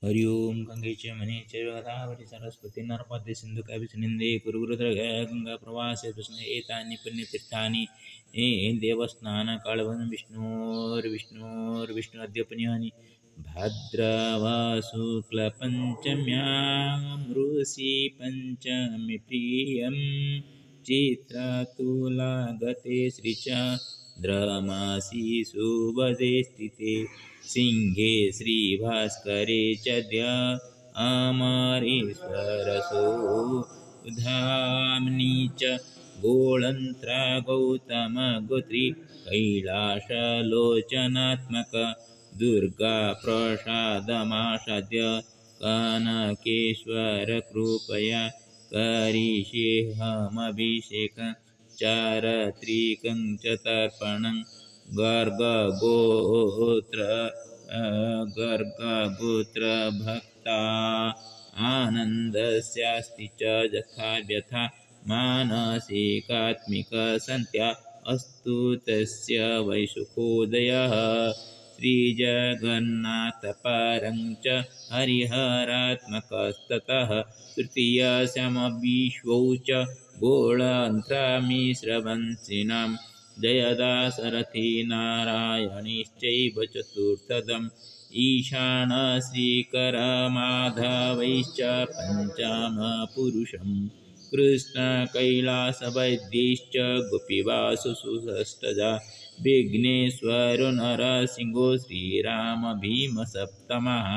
हरि ओम गंगे च मने च गोदावरी सरस्वती नर्मदे सिंधु कावेरी कुरुरुद्रगया गंगा प्रवासे कृष्ण एतानि पुण्यतीर्थानि देवस्नान कालवन् विष्णोर्विष्णु अद्य पुण्यानि भाद्रवा शुक्लपञ्चम्यां ऋषि पञ्चमी प्रियं चित्रतुला गते श्रीचन्द्रमासि सुबधे स्थिते सिंहे श्रीभास्करे चद्य अमरेश्वरसो धाम्नि च गोळन्त्रा गौतमगोत्री कैलासलोचनात्मक दुर्गा प्रसादमासाद्य कनकेश्वर कृपया करिष्येऽहमभिषेक चारित्रिकं च तर्पणं गर्गगोत्र भक्ता आनन्दस्यास्ति च यथा व्यथा मानसिकात्मिकसन्त्या अस्तु तस्य वैशुखोदयः श्रीजगन्नाथपरं च हरिहरात्मकस्ततः तृतीयस्यामविश्वौ च गोळन्त्रमिश्रवंशिनां जयदाशरथी नारायणश्चैव चतुर्थदम् ईशान श्रीकरमाधवैश्च पञ्चमपुरुषं कृष्ण कैलासवैद्यश्च गोपीवासुषष्ठजा विघ्नेश्वरो नरसिंहो श्रीराम भीम सप्तमः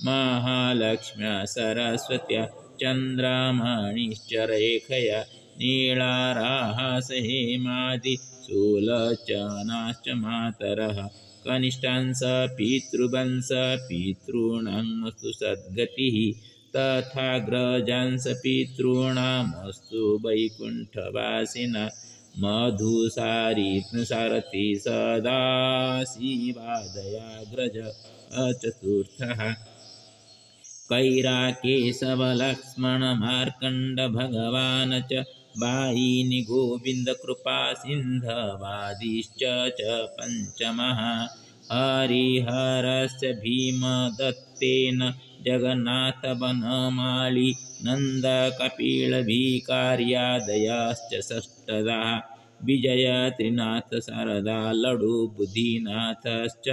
महालक्ष्म्या सरस्वत्या चन्द्रमणिश्च रेखया नीलाराहास हेमादि सुलोचनाश्च मातरः कनिष्ठांस पितृवंश पितॄणामस्तु सद्गतिः तथाग्रजांस पितॄणामस्तु वैकुण्ठवासिनः मधुसारथि सदा शिवादयाग्रज चतुर्थः कैराकेशवलक्ष्मण मार्कण्ड भगवान् च वायिनि गोविन्द कृपा सिन्धवादिश्च च पञ्चमः हरिहरस्य भीमदत्तेन जगन्नाथ वनमाली नन्दकपिलभिकार्यादयश्च षष्ठदा विजय त्रिनाथ शारदा लडु बुद्धिनाथश्च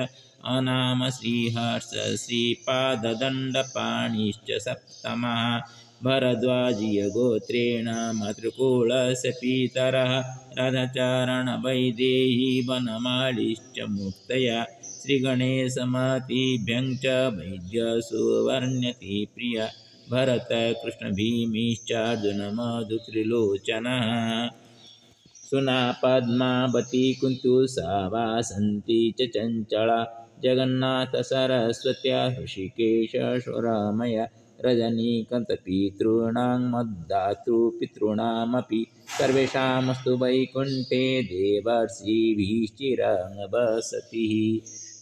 अनाम श्रीहर्ष श्रीपाददण्डपाणिश्च सप्तमः भरद्वाजीय गोत्रेण मातृकुलस्य पितरः राधाचरण वैदेही वनमालीश्च मुक्तया श्रीगणेशमतिभ्यं च वैद्य सुवर्ण्यति प्रिया भरत कृष्ण भीमिश्चार्जुन मधु त्रिलोचनः सुना पद्मावती कुन्तु वासन्ती च चञ्चला जगन्नाथ सरस्वत्या ऋषिकेश शोरामया रजनीकान्तपितॄणां मद्दातृपितॄणामपि सर्वेषामस्तु वैकुण्ठे देवर्षिभिश्चिरवसतिः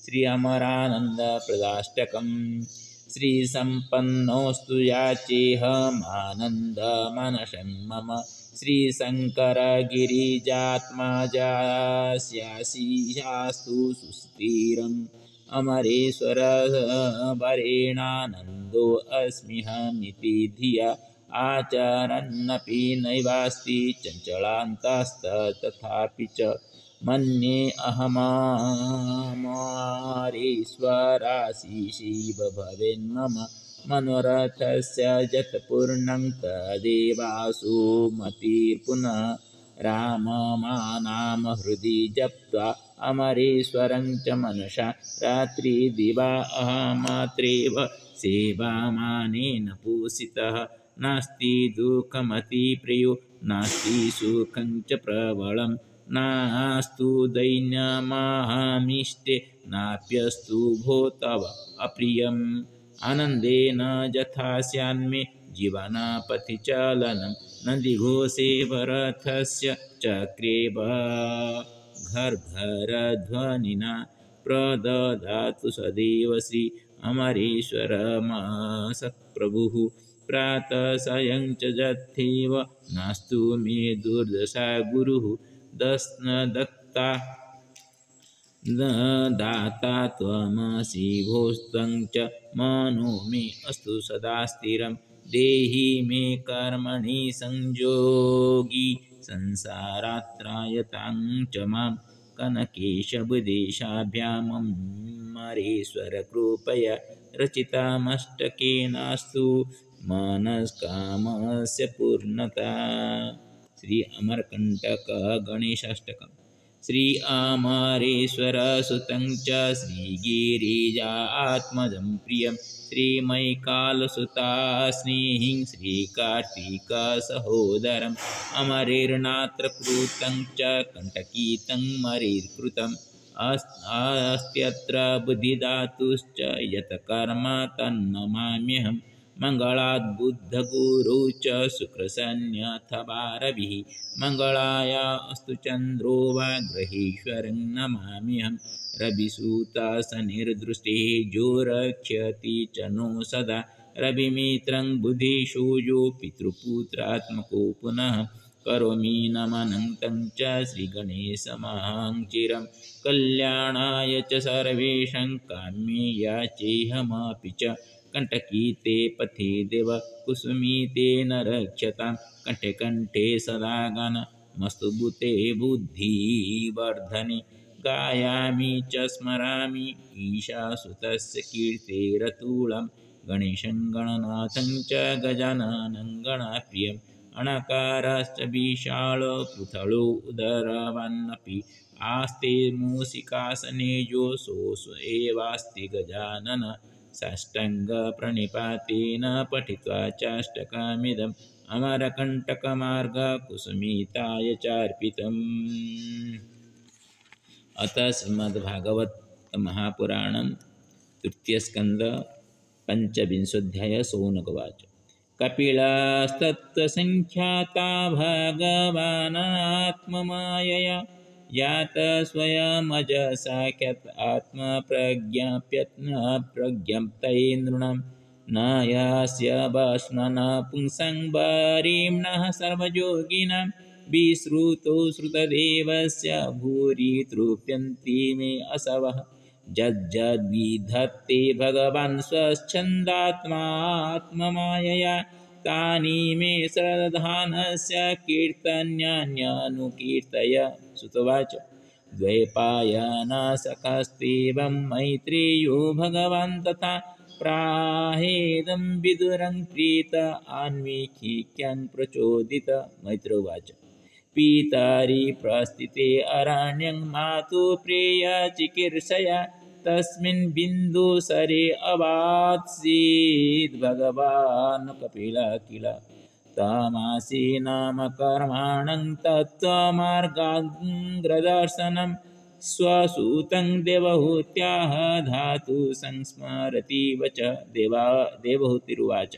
श्री अमरानन्दप्रदाष्टकम् श्रीसम्पन्नोऽस्तु याचेऽहमानन्दमानसं मम श्रीशङ्करगिरिजात्मजास्यास्तु सुस्थिरम् अमरेश्वर वरेणानन्दोऽस्म्यहमिति धिया आचरन्नपि नैवास्ति चञ्चलान्तस्तथापि च मन्ये अहममरेश्वराशिशिव भवेन्मम मनोरथस्य जतपूर्णं तदेवासु मतिर्पुनः राममानाम हृदि जप्त्वा अमरेश्वरं च मनसा रात्रिदिवा अहमत्रैव सेवामानेन पूषितः नास्ति दुःखमतिप्रियो नास्ति सुखं च प्रबलं नास्तु दैन्यमाहमिष्टे नाप्यस्तु भो तव अप्रियम् आनन्देन यथा स्यान्मे जीवनपथिचलनं नदीघोषे वरथस्य चक्रेव घर्घरध्वनिना प्रददातु सदैव श्री अमरेश्वरमसत्प्रभुः प्रातः सायं च यथैव नास्तु मे दुर्दशा गुरुः दाता त्वमसि भोस्त्वं च मनो मे अस्तु सदा स्थिरं देहि मे कर्मणि संयोगी संसारात्रायतां च मां कनकेशबुदेशाभ्यामरेश्वर कृपया रचितामष्टकेनास्तु मनस्कामस्य पूर्णता। श्री अमरकंटक गणेशाष्टकम्। श्री अमरेश्वर सुतं च श्रीगिरिजात्मजं प्रियं श्रीमैकालसुता स्नेहिं श्रीकार्तिकसहोदरम् अमरेर्नात्र कृतं च कण्टकीतं मरेर्कृतम् अस्त्यत्र बुद्धिदातुश्च यत्कर्म तन्नमाम्यहम् मंगलात् बुद्धगुरौ च शुक्रशन्यथवा रविः मंगलाय अस्तु चन्द्रो वा ग्रहेश्वरं नमाम्यहं रविसूता शनिर्दृष्टिः जोरक्षति च नो सदा रविमित्रं बुद्धिशूयो पितृपुत्रात्मको पुनः करोमि नमनं तं च श्रीगणेशमहं चिरं कल्याणाय च सर्वेषां काम्ये याचेऽहमपि च कंटकी ते पथे देव कुसुमी तेन रक्षतां कंठे कंठे सदा गानमस्तुभूते बुद्धिवर्धने गायामि च स्मरामि ईशासुतस्य कीर्तेरतुलं गणेशं गणनाथं च गजाननं गणप्रियम् अणकारश्च विशालो पृथलो उदरवान्नपि आस्ते मूषिकासनेजो सोऽसु एवास्ति गजानन साष्टांग प्रणिपातेन पठित्वा चाष्टकमिदम् अमरकण्टकमार्ग कुसुमिताय चार्पितम्। अथ श्रीमद्भागवत महापुराणं तृतीयस्कन्ध पंचविंशोऽध्याय शौनकवाच। कपिलस्तत्त्वसङ्ख्याता भगवानात्ममायया यात स्वयमज साक्षात् आत्मप्रज्ञाप्यप्रज्ञप्तैर्नृणां न यस्य भस्मन् पुंसं वरिम्णः सर्वयोगिनां विश्रुतो श्रुतदेवस्य भूरि तृप्यन्ति मे असवः यज्जद्विधत्ते भगवान् स्वच्छन्दात्मात्ममायया तानि मे श्रद्धानस्य कीर्तन्यान्यनुकीर्तय। सुतवाच द्वैपायनसखस्तेवं मैत्रेयो भगवान् तथा प्राहेदं विदुरं प्रीत आन्वीक्षिक्यं प्रचोदित। मैत्रोवाच पितरि प्रस्थिते अरण्यं मातुः प्रियचिकीर्षया तस्मिन् बिन्दुसरे अवात्सीत् भगवान् कपिलः किल तमासि नाम कर्माणं तत्त्वमार्गाग्रदर्शनं स्वसूतं देवहूत्याः धातु संस्मरति वच। देवहूतिरुवाच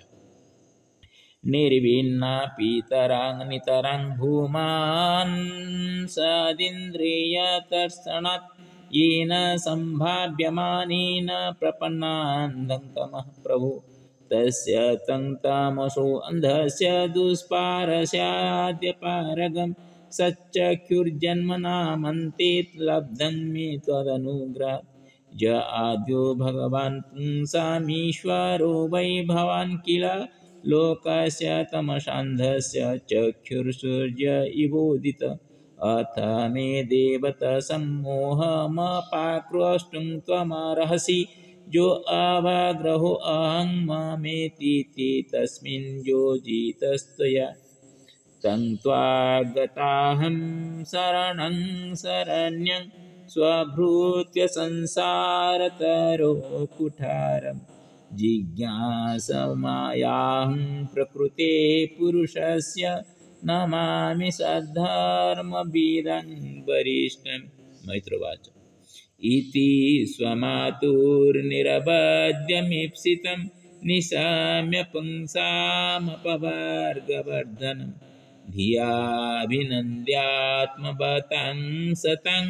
निर्विन्ना पितरां नितरां भूमान् सदिन्द्रियतर्षणात् येन सम्भाव्यमानेन प्रपन्नान्धं तमः प्रभो तस्य तं तामसो अन्धस्य दुष्पारस्याद्यपारगं सच्चक्षुर्जन्मनामन्ते लब्धं मे त्वदनुग्रहात् य आद्यो भगवान् पुंसामीश्वरो वै भवान् किल लोकस्य तमसान्धस्य चक्षुर्सूर्य इवोदित अथ मे देवता सम्मोहमपाकृष्टुं त्वमर्हसि जो अवग्रहो अहं ममेति तस्मिन् योजितस्त्वया तं त्वागताहं शरणं शरण्यं स्वभृत्य संसारतरो कुठारम् जिज्ञासमायाहं प्रकृते पुरुषस्य नमामि सद्धर्मविदं वरिष्ठं। मैत्रोवाच इति स्वमातुर्निरवध्यमीप्सितं निशाम्य पुंसामपवर्गवर्धनं धियाभिनन्द्यात्मवतां सतं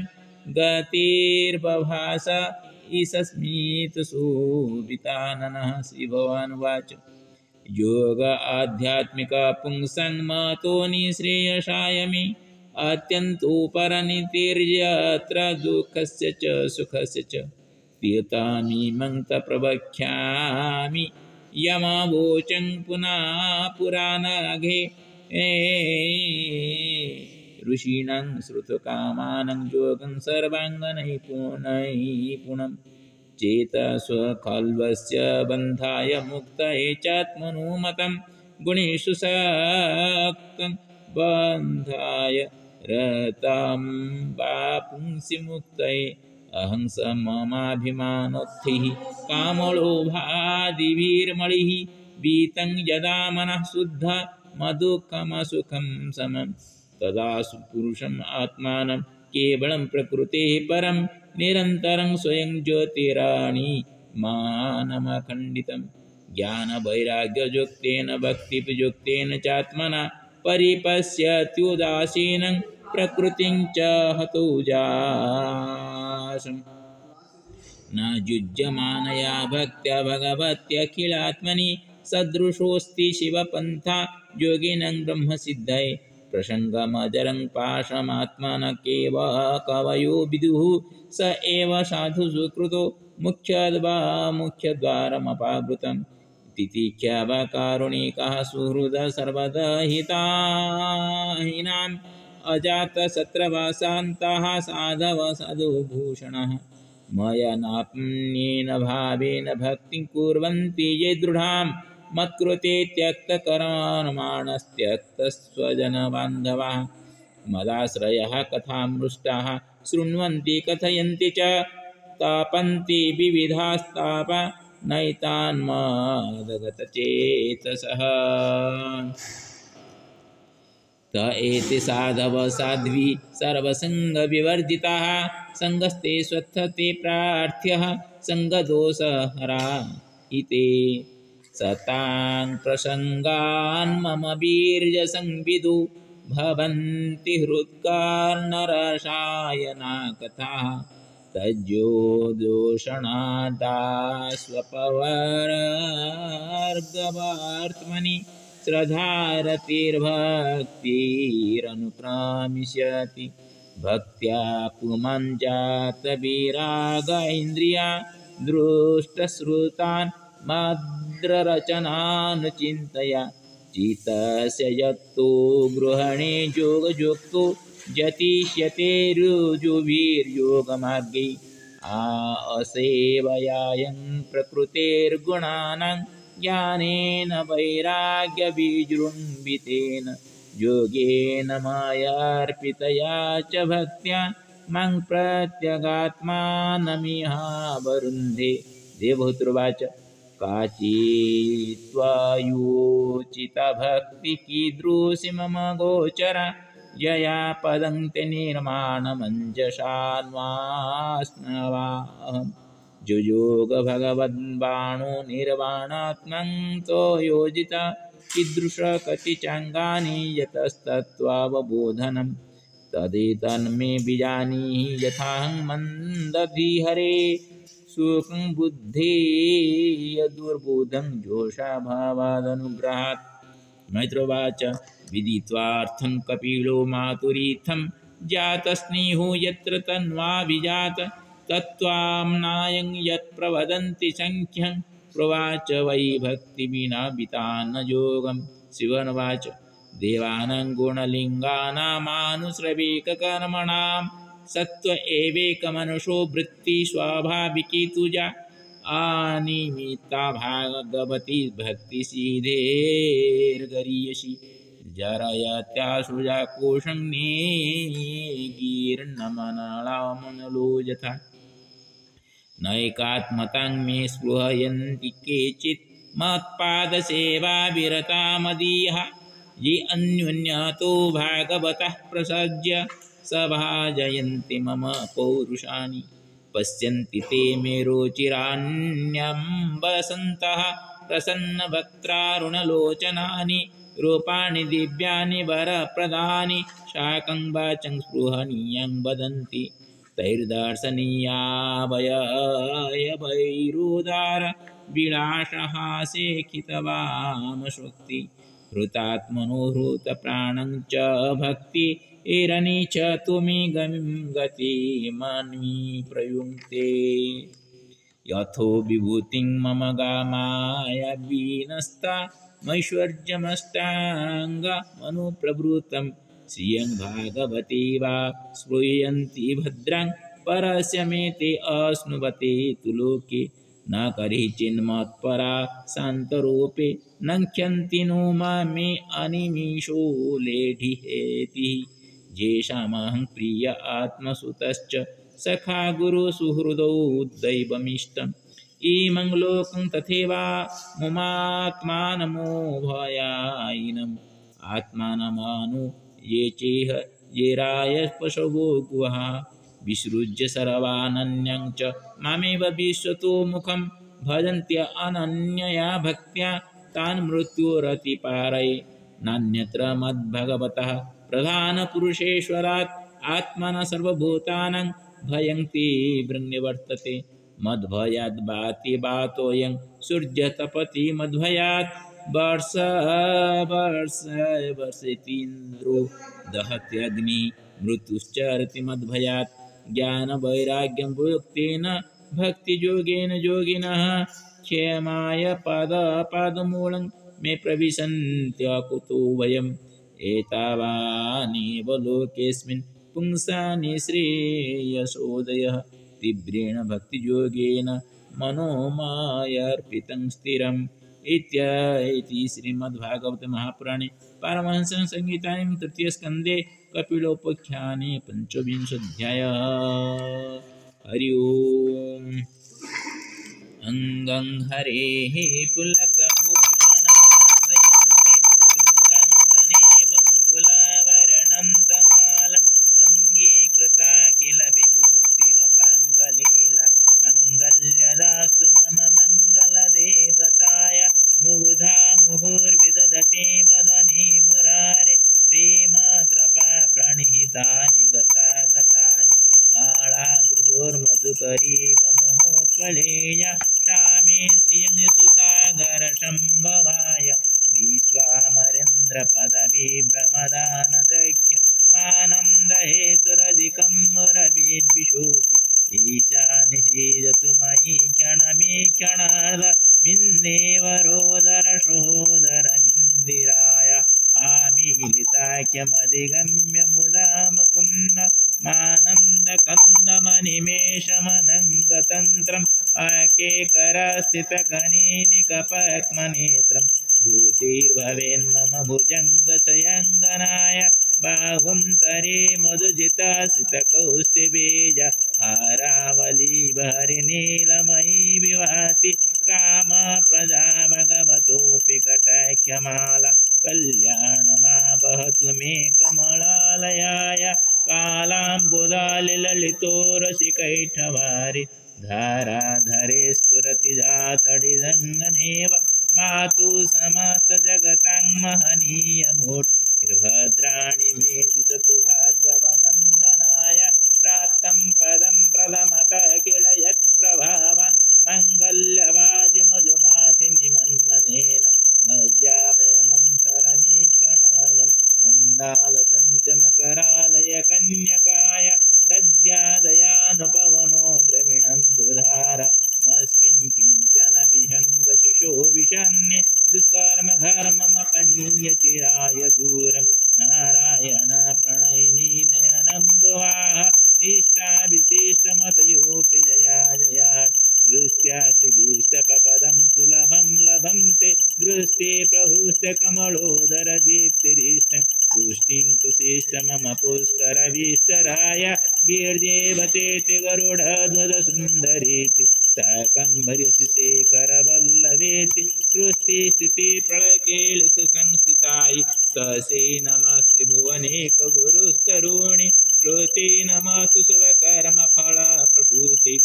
गतिर्बभास ईशस्मितशोभिताननः। श्रीभगवानुवाच योग आध्यात्मिक पुंसं मतो निःश्रेयसाय मे अत्यन्तोपरनितिर्यत्र दुःखस्य च सुखस्य च तीर्थमिमं च प्रवक्ष्यामि यमवोचं पुनः पुराणघे ऋषीणां श्रुतकामानं योगं सर्वाङ्गनैपुणं चेतस्वखल्वस्य बन्धाय मुक्तये चात्मनुमतं गुणेषु सक्तं बन्धाय रतां वा पुंसि मुक्तये अहं स ममाभिमानोत्थिः कामलोभादिभिर्मलिः वीतं यदा मनः शुद्धः मदुःखमसुखं समं तदा पुरुषम् आत्मानं केवलं प्रकृतेः परं निरन्तरं स्वयं ज्योतिराणि मानमखण्डितं ज्ञानवैराग्ययुक्तेन भक्तियुक्तेन चात्मना परिपश्यत्युदासीनं प्रकृतिं च हतोजासम् न युज्यमानया भक्त्या भगवत्यखिलात्मनि सदृशोऽस्ति शिवपन्था योगिनं ब्रह्मसिद्धये प्रसङ्गमजरं पाशमात्मनः कवयो विदुः स एव साधुषु कृतो मुख्यद्वारमपावृतम् तितिख्यावकारुणिकः सुहृदः सर्वदा हिताहिनाम् अजातशत्रवशान्तः साधव साधुभूषणः मया नाप्येन भावेन भक्तिं कुर्वन्ति ये दृढां मत्कृते त्यक्तकर्माणस्त्यक्तस्वजनबान्धवाः मदाश्रयः कथामृष्टाः शृण्वन्ति कथयन्ति च तापन्ति विविधास्ताप नैतान्मदगतचेतसः त एते साधव साध्वी सर्वसङ्गविवर्जिताः सङ्गस्ते स्वत्थते प्रार्थ्यः सङ्गदोषहरा इति सतां प्रसङ्गान् मम वीर्यसंविदु भवन्ति हृत्कर्णरसायना कथाः तज्जोदोषणादास्वपवर्गवार्त्मनि श्रद्धारतिर्भक्तिरनुक्रमिष्यति भक्त्या पुमञ्जातविराग इन्द्रिया दृष्टश्रुतान् मद्ररचनानुचिन्तया चित्तस्य यत्तो गृहणे योगयुक्तो जतिष्यते ऋजुभिर्योगमार्गे असेवयायं प्रकृतेर्गुणानां ज्ञानेन वैराग्यविजृम्भितेन योगेन मायार्पितया च भक्त्या मां प्रत्यगात्मानमिहावरुन्धे देवहूत्युवाच काचित्त्वयोचितभक्तिः कीदृशी मम गोचरा यया पदं ते निर्माणमञ्जसान्वास्नवाहम् जुयोग भगवद्बाणो निर्वाणात्मं तो योजिता कीदृशकटिचाङ्गानि यतस्तत्त्वावबोधनं तदेतन्मे विजानीहि यथाहं मन्दधिहरे सुखं बुद्धेय दुर्बोधं जोषाभावादनुग्रहात् मैत्रोवाच विदित्वार्थं कपिलो मातुरीत्थं जातस्नेहो यत्र तन्वा विजात तत्त्वाम्नायं यत्प्रवदन्ति संख्यं प्रवाच वै भक्तिविना वितान्न योगं शिवनुवाच देवानां गुणलिङ्गानामानुश्रविककर्मणां सत्त्व एवेकमनुषो वृत्ति स्वाभाविकी तुजा अनिमित्ता भागवती भक्तिसिद्धेर्गरीयसी जरयत्याश्रुजा कोशं नेगीर्नमनलामनलो यथा नैकात्मतां मे स्पृहयन्ति केचित् मत्पादसेवाविरता मदीयः ये अन्योन्यतो भागवतः प्रसज्य सभाजयन्ति मम पौरुषाणि पश्यन्ति ते मे रुचिराण्यम्बसन्तः प्रसन्नवक्त्रारुणलोचनानि रूपाणि दिव्यानि वरप्रदानि शाकं वाचं स्पृहणीयं वदन्ति तैर्दर्शनीया वयवैरुदार विलासहासेखितवामशक्ति हृतात्मनो हृतप्राणं च भक्ति एरणी च तुमी गती मानवी प्रयुङ्क्ते यथो विभूतिं मम गामाया विनस्ता मैश्वर्यमष्टाङ्गमनुप्रवृतं श्रियं भागवते वा श्रूयन्ति भद्रां परस्य मे ते अश्नुवते तु लोके न करिचिन्मत्परा शान्तरूपे नङ्ख्यन्ति नो मे अनिमिषो लेढिहेति येषामहं प्रिय आत्मसुतश्च सखा गुरुसुहृदौ दैवमिष्टम् इमं लोकं तथैवा मुमात्मानमोभयायिनम् आत्मानमानु ये चेह ये राय पशवो गुहा विसृज्य सर्वानन्यं च मामेव विश्वतो मुखं भजन्त्य अनन्यया भक्त्या तान् मृत्योरतिपारये नान्यत्र मद्भगवतः प्रधानपुरुषेश्वरात् आत्मनः सर्वभूतानां भयं तीव्रनिवर्तते मद्भयाद् बाति बातोऽयं सूर्यतपति मद्भयात् वर्षेतीन्द्रो दहत्यग्नि मृत्युश्चरति मद्भयात् ज्ञानवैराग्यं भुक्तेन भक्तियोगेन योगिनः क्षेमाय पादमूलं मे प्रविशन्त्यकुतो वयम् एतावानेव लोकेऽस्मिन् पुंसानि श्रेयसोदयः तीव्रेण भक्तियोगेन मनोमायार्पितं स्थिरम् इति श्रीमद्भागवते महापुराणे पारमहंस संहितायां तृतीयस्कन्धे कपिलोपाख्याने 25 हरि ओम् अंगं हरेः पुलकभूषणमाश्रयन्ते तुङ्गाङ्गनेव मुकुलावरणं तमालम् अङ्गीकृता किल विभूतिरपाङ्गलीला मङ्गल्यदास्तु मम मङ्गलदेवताय मुग्धा मुहुर्विदधते वदने मुरारे प्रेमात्रपा प्रणिहितानि गतानि माळादृशोर्मधुकरीव मोहोत्पलेया क्षामे श्रियं सुसागरशम्भवाय विश्वामरेन्द्रपदविभ्रमदानदख्य मानन्दहेतुरधिकं मुरविद्विषोऽपि ईशानिषीदतु मयि क्षणमीक्षणार्ध मिन्देवरोदरशोदरमिन्दिराय आमीलिताख्यमधिगम्य मुदा मुकुन्द मानन्दकन्दमनिमेषमनङ्गतन्त्रम् आकेकरस्थितकनीनिकपक्मनेत्रं भूतिर्भवेन्मम भुजङ्गशयङ्गनाय बाहुं तरे मधुजितासितकौस्तुभेज हारावली भरिनीलमयी विभाति काम प्रजा भगवतोऽपि कटाख्यमाला कल्याणमावहतु मे कमलालयाय कालाम्बुदालिललितो रसिकैठवारि धाराधरे स्फुरति जातडिदङ्गनेव मातु समस्तजगतां महनीयमूर्तिर्भद्राणि मे दिशतु भार्गवनन्दनाय प्राप्तं पदं प्रथमतः किल यत्प्रभावान् मङ्गल्यवाजिमजुमातिनिमन्मनेन मज्जावयमन्थरमीक्षणार्धं मन्दालसञ्चमकरालय कन्यकाय दद्यादयानुपवनो द्रविणम्बुधार मस्मिन् किञ्चन विहङ्गशिशो विषन्ने दुष्कर्मघर्ममपनीय चिराय दूरं नारायण प्रणयिनी नयनम्बुवाः निष्ठाविशिष्टमतयोऽपि जया जयात् दृष्ट्या त्रिभीष्टपदं सुलभं लभन्ते दृष्टे प्रहुष्टकमलोदरदीप्तिरिष्टं तुष्टिं तुशिष्ट मम पुष्करविष्टराय गिर्देवतेति गरुडध्वजसुन्दरीति शाकम्भर्यशिशेखरवल्लभेति सृष्टिस्थितिप्रलयकेलिसंस्थिताय तस्यै नमस्त्रिभुवनेकगुरुस्तरुणि श्रुते नमस्तु शुभकर्मफलप्रसूति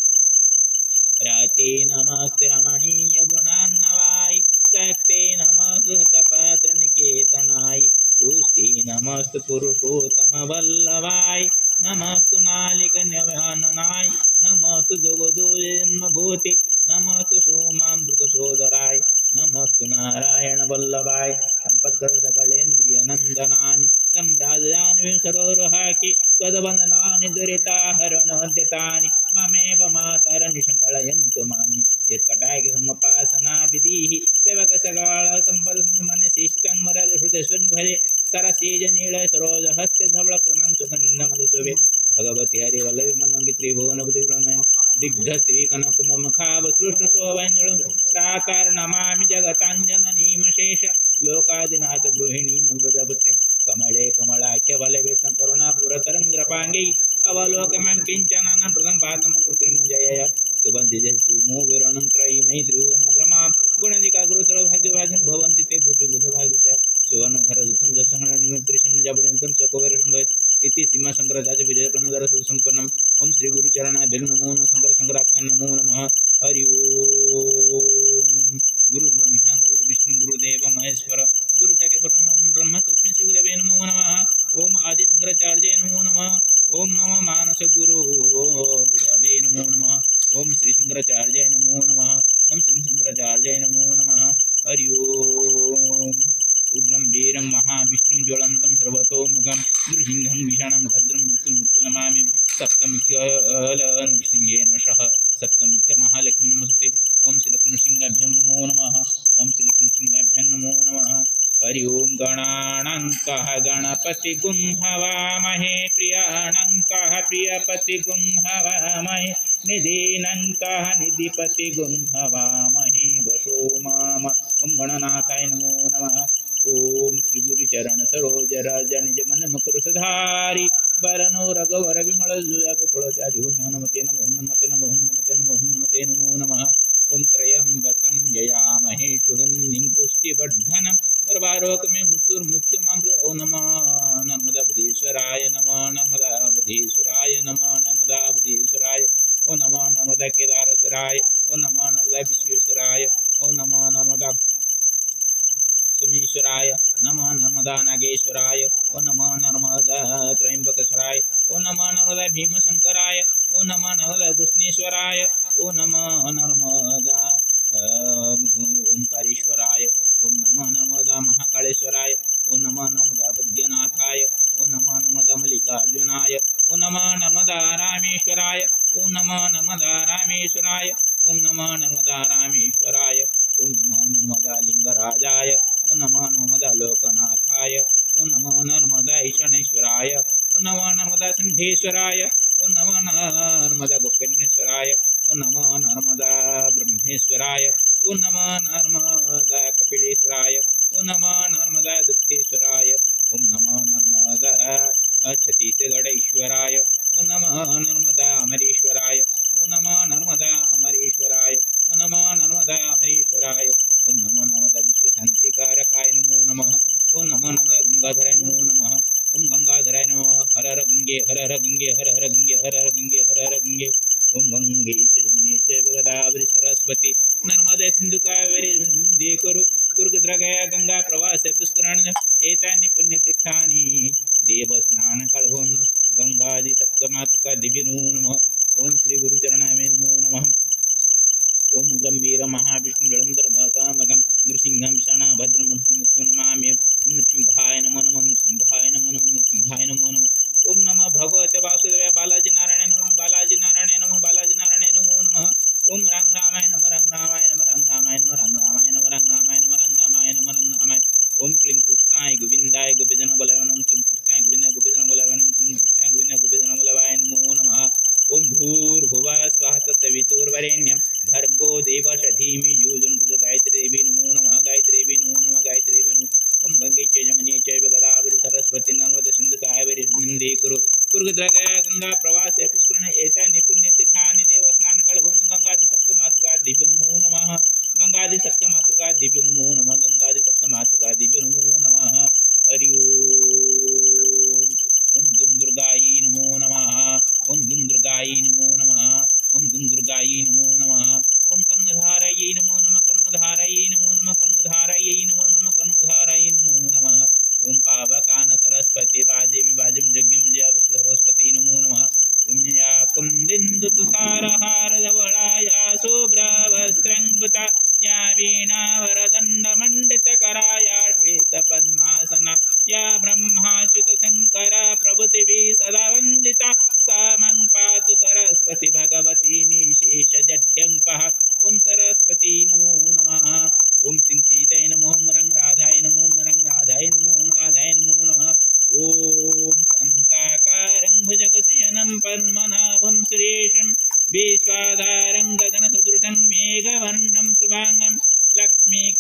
राते नमस्ते रमणीय गुणान्नवाय शक्ते नमस्तु हतपात्रनिकेतनाय पुष्टि नमस्तु पुरुषोत्तम वल्लभाय नमस्तु नालिकन्यवाननाय नमस्तु दुग्धोजन्मभूति नमस्तु सोमामृतसोदराय नमस्तु नारायण वल्लभाय संपत्कर सकलेन्द्रिय नंदनानि सम्राजानि सरोरुहाकि त्वद्वन्दनानि दुरिताहरणोद्यतानि ममेव मातरनिशङ्कलयन्तु मानि यत्कटाक्षि समुपासना विधिः सेवकसकाळ सम्पदमनशिष्टं मरहृदयशृङ्भरे सरसीजनील सरोजहस्ते धवलक्रमं सुगन्धमधुसुभे भगवती हरिवल्लभ मनोङ्गि त्रिभुवनपति प्रणय दिग्धस्त्रीकनकुमखावसृष्टशोभञ्जलं प्राकार्नमामि जगताञ्जननीमशेष लोकादिनाथ गृहिणीं मृदपुत्रीं कमले कमलाख्यवलवेतं करुणापुरतरं द्रपाङ्गै अवलोकमं किञ्चनानं प्रथमं पातं कृत्रिमं जयय स्तुवन्ति विरणं त्रयीमयि त्रिभुवनमद्रमां गुणदिका गुरुतरभाग्यभाजं भवन्ति ते भूपि बुधभागस्य सुवर्णधरदुतं दशङ्गनिमित्रिशन्यजापणितं सकोवरं भवेत् इति सीमाशङ्कराचार्य विजयकर्णधर सुसम्पन्नम् ओम श्री गुरुचरणाभ्यो नमो नमः शंकर शंकरात्मने नमो नमः हरि ओम गुरुर्ब्रह्मा गुरुर्विष्णु गुरुदेव महेश्वर गुरु साक्षात् परब्रह्म ब्रह्म तस्मै श्री गुरवे नमो नमः ओम आदि शंकराचार्य नमो नमः ओम मम मानस गुरु गुरवे नमो नमः ओम श्री शंकराचार्य नमो नमः ओम श्री शंकराचार्य नमो नमः हरि ओम उग्रं वीरं महाविष्णुं ज्वलन्तं सर्वतोमुखं नृसिंहं विषाणं भद्रं मृत्युं नमामि सप्तमुख्यनृसिंहेन सह सप्तमुख्यमहालक्ष्मी नमस्ते ओं श्रीलक्ष्मीनृसिंहाभ्यं नमो नमः ओं श्रीलक्ष्मीनृसिंहाभ्यं नमो नमः हरि ओं गणानाङ्कः गणपतिगुं हवामहे प्रियाणाङ्कः प्रियपतिगुं हवामहे निधीनाङ्कः निधिपतिगुं हवामहे वशो माम ओं गणनाथाय नमो नमः ओम श्री गुरु चरण सरोज राज निज मन मकर सुधारी वरनो रघुवर विमल जुयाकुलचारी ओम हनुमते नमः ओम हनुमते नमः ओम हनुमते नमः ओम हनुमते नमो नमः ओम त्र्यंबकं ययामहे सुगन्धिं पुष्टिवर्धनं सर्वारोगमे मुक्तिर्मुख्यमामृत ओम नमः नर्मदाबधीश्वराय नमः नर्मदाबधीश्वराय नमः नर्मदाबधीश्वराय ओम नमः नर्मदा केदारेश्वराय ओम नमः नर्मदा विश्वेश्वराय ओम नमः नर्मदा सोमेश्वराय नमः नर्मदा नागेश्वराय ओ नमः नर्मदा त्रयंबकेश्वराय ओ नमः नर्मदा भीमशंकराय ओ नमः नर्मदा कृष्णेश्वराय ओ नमः नर्मदा ओंकारेश्वराय ओम नमः नर्मदा महाकालेश्वराय ओ नमः नर्मदा वैद्यनाथाय ओ नमः नर्मदा मल्लिकार्जुनाय ओ नमः नर्मदा रामेश्वराय ओ नमः नर्मदा रामेश्वराय ओम नमः नर्मदा रामेश्वराय ओम नमः नर्मदा लिंगराजाय ओ नमः नर्मदा लोकनाथाय ओ नमः नर्मदा ईशानेश्वराय ओ नमः नर्मदा सिंहेश्वराय ओ नमः नर्मदा गोकर्णेश्वराय ओ नमः नर्मदा ब्रह्मेश्वराय ओ नमः नर्मदा कपिलेश्वराय ओ नमः नर्मदा गुप्तेश्वराय ओम नमः नर्मदा छत्तीसगढ़ ओ नमः नर्मदा अमरेश्वराय ओ नमः नर्मदा अमरेश्वराय ओ नमः नर्मदा अमरेश्वराय ओम नमः नर्मदा विश्वशांतिकारकाय नमो नमः ओ नमः नर्मदा गंगाधराय नमो नमः ओम गंगाधराय नमः हर हर गंगे हर हर गंगे हर हर गंगे हर हर गंगे हर हर गंगे ओम गंगे च जमुने च गोदावरी सरस्वती नर्मदा सिंधु कावेरी नदी कुरुद्रगया गंगा प्रवास पुष्कराणि एतानि पुण्यतीर्थानि देवस्नान कालभों गंगादि सप्तमातृका दिव्यो नमः ओम श्री गुरुचरणाय नमो नमः ओम गंभीर महाविष्णु जलंधर भातामगम नृसिंहं विषाणा भद्रमूर्तिमुक्तो नमामि ओम नृसिंहाय नमो नमः नृसिंहाय नमो नमः नृसिंहाय नमो नमः ओम नमः भगवते वासुदेवाय बालाजी नारायण नमो बालाजी नारायण नमो बालाजी नारायण नमो नमः ओम रंग रामाय नमः रंग रामाय नमः रंग रामाय नमः रंग रामाय नमः रंग रामाय नमः रंग रामाय नमः रंग रामाय ओम क्लीं कृष्णाय गोविंदाय गोपीजन बलवनं क्लीं कृष्णाय गोविंदाय गोपीजन बलवनं क्लीं कृष्णाय गोविंदाय गोपीजन बलवाय नमो नमः ओम भूर्भुवः स्वः तत्सवितुर्वरेण्यं भर्गो देवस्य धीमहि यो यो न गायत्री देवी नमो नमः गायत्री देवी नमो नमः गायत्री देवी नमः ओम गंगे च जमुने चैव गोदावरी सरस्वती नर्मदा सिंधु कावेरी नदी कुरुद्रगया गंगा प्रवासे पुष्करणे एतानि पुण्यतीर्थानि देवस्नान कालभों गंगादि सप्तमातृका दिव्यो नमो नमः गंगादि सप्तमातृका दिव्यो नमो नमः गंगादि सप्तमातृका दिव्यो नमो नमः हरि ओम दुम दुर्गायै नमो नमः ओम दुम दुर्गायै नमो नमः ओम दुम दुर्गायै नमो नमः ओम कर्णधारयै नमो नमः कर्णधारयै नमो नमः कर्णधारयै नमो नमः कर्णधारयै नमो नमः ओम पावकान सरस्वती वाजे विभाजम यज्ञम जय सरस्वती नमो नमः ओम या कुंदिन्दु तुषारहार धवलाया शुभ्रवस्त्रंकृता या वीणा वरदंड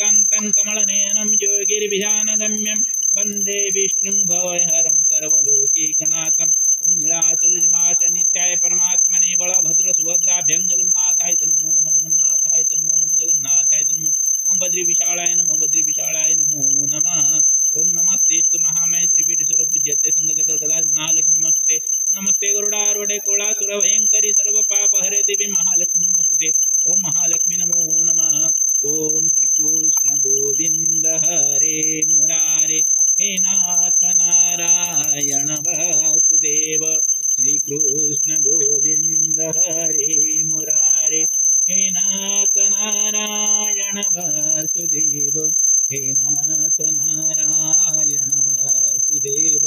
कान्तं कमलनयनं योगिर्विधानगम्यं वन्दे विष्णुं भवहरं सर्वलोकैकनाथम् ॐ नीलाचलनिवास नित्याय परमात्मने बलभद्रसुभद्राभ्यं जगन्नाथाय नमो नमः जगन्नाथाय नमो नमः जगन्नाथाय नमः ओम बद्रीविशालाय नमो बद्रीविशालाय नमो नमः ओम नमस्तेस्तु महामय श्रीपीठ सर्वपूज्यते संगजगत गदाज महालक्ष्मी नमस्ते नमस्ते गरुडारूढे कोलासुरभयंकरी सर्वपापहरे देवी महालक्ष्मी नमस्ते ओम महालक्ष्मी नमो नमः ओम श्रीकृष्ण गोविंद हरे मुरारे हे नाथ नारायण वासुदेव श्रीकृष्ण गोविंद हरे मुरारे हे नाथ नारायण वासुदेव हे नाथ नारायण वासुदेव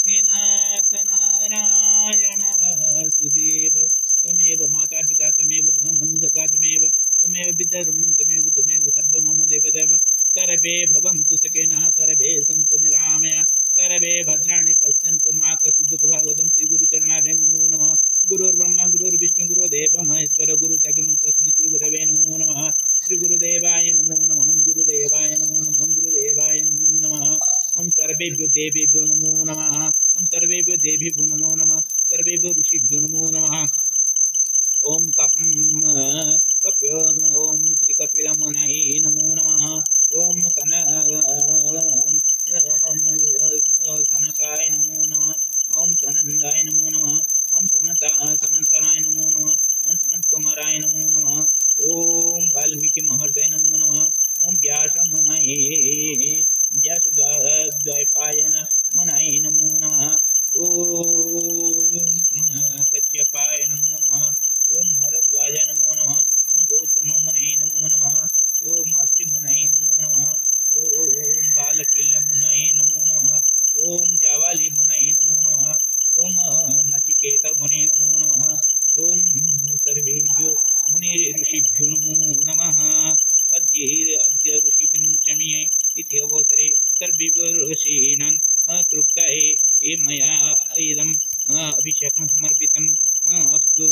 हे नाथ नारायण वासुदेव त्वमेव माता पिता त्वमेव मनुष्यका त्वमेव विद्यारूपिणं त्वमेव सर्वं मम देवदेव सर्वे भवन्तु सुखिनः सर्वे सन्तु निरामया सर्वे भद्राणि पश्यन्तु मा कश्चित् दुःखभाग्वतं श्रीगुरुचरणाभ्यां नमो नमः गुरुर्ब्रह्मा गुरुर्विष्णु गुरुदेव महेश्वर गुरु साक्षात् तस्मै श्रीगुरवे नमो नमः श्रीगुरुदेवाय नमो नमः गुरुदेवाय नमो नमः गुरुदेवाय नमो नमः ओम सर्वेभ्यो देवेभ्यो नमो नमः ओम सर्वेभ्यो देवेभ्यो नमो नमः सर्वेभ्यो ऋषिभ्यो नमो नमः ओम ओम श्री कपिलमुनये नमो नमः ओम सनकाय नमो नमः ओम सनंदाय नमो नमः ओम सनंतनाय नमो नमः ओम सनत्कुमाराय नमो नमः ओम वाल्मीकि महर्षये नमो नमः ओम व्यासद्वैपायन मुनये नमो नमः ओम कश्यपाय नमो नमः ओम भरद्वाज नमो नमः ओम गौतम मुनये नमो नमः ओम अत्रि मुनये नमो नमः ओम बालकिल्य मुनये नमो नमः ओम जावाली मुनये नमो नमः ओम नचिकेत मुनये नमो नमः ओम सर्वेभ्यो मुनि ऋषिभ्यो नमो नमः अद्य ऋषि पंचमी तिथि अवसरे सर्वेभ्यो ऋषीणां तृप्ताये ये मया इदम् अभिषेकं समर्पितम् अस्तु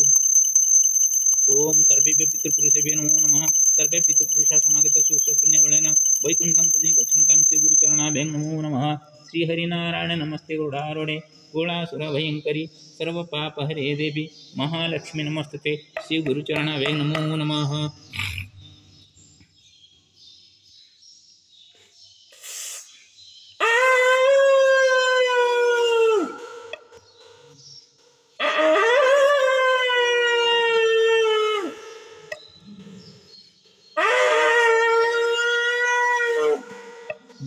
ओम सर्वेभ्यो पितृपुरुषेभ्यो नमो नमः सर्वे पितृपुरुषाः समागत सुस्वपुण्यबलेन वैकुण्ठं प्रति गच्छन्तां श्रीगुरुचरणाभ्यां नमो नमः श्रीहरिनारायण नमस्ते गरुडारूढे कोलासुरभयंकरी सर्वपापहरे देवी महालक्ष्मी नमस्ते श्रीगुरुचरणाभ्यां नमो नमः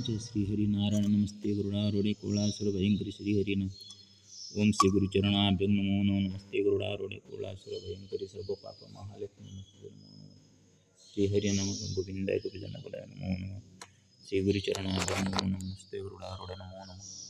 जय श्री हरि नारायण नमस्ते गरुडारूढे कोलासुरभयंकरी श्री हरि ओम श्री गुरुचरणाभ्यां नमो नमः नमस्ते गरुडारूढे कोलासुरभयंकरी सर्वपाप महालक्ष्मी नमस्ते नमो नमः श्री हरि नमः गोविंदाय गोपीजनपदाय नमो नमः श्री गुरुचरणाभ्यां नमो नमः नमस्ते गरुडारूढे नमो नमः।